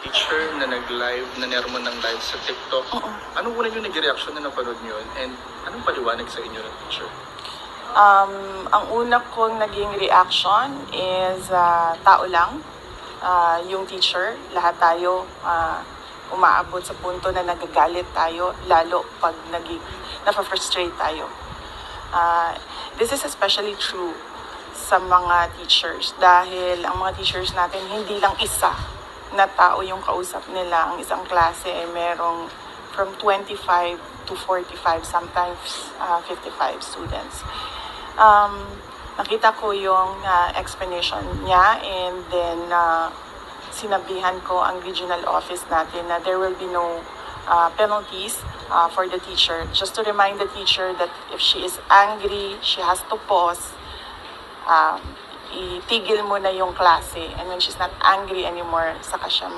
teacher na nag-live, na nermo ng live sa TikTok. Anong una yung nag-reaction na napanood nyo yun? And anong paliwanag sa inyo ng teacher? Ang una kong naging reaction is tao lang, yung teacher, lahat tayo umaabot sa punto na nagagalit tayo, lalo pag na-frustrate tayo. This is especially true sa mga teachers dahil ang mga teachers natin hindi lang isa na tao yung kausap nila. Ang isang klase ay merong from 25 to 45, sometimes 55 students. Nakita ko yung explanation niya, and then sinabihan ko ang regional office natin na there will be no penalties for the teacher. Just to remind the teacher that if she is angry, she has to pause, itigil mo na yung klase, and when she's not angry anymore, saka siya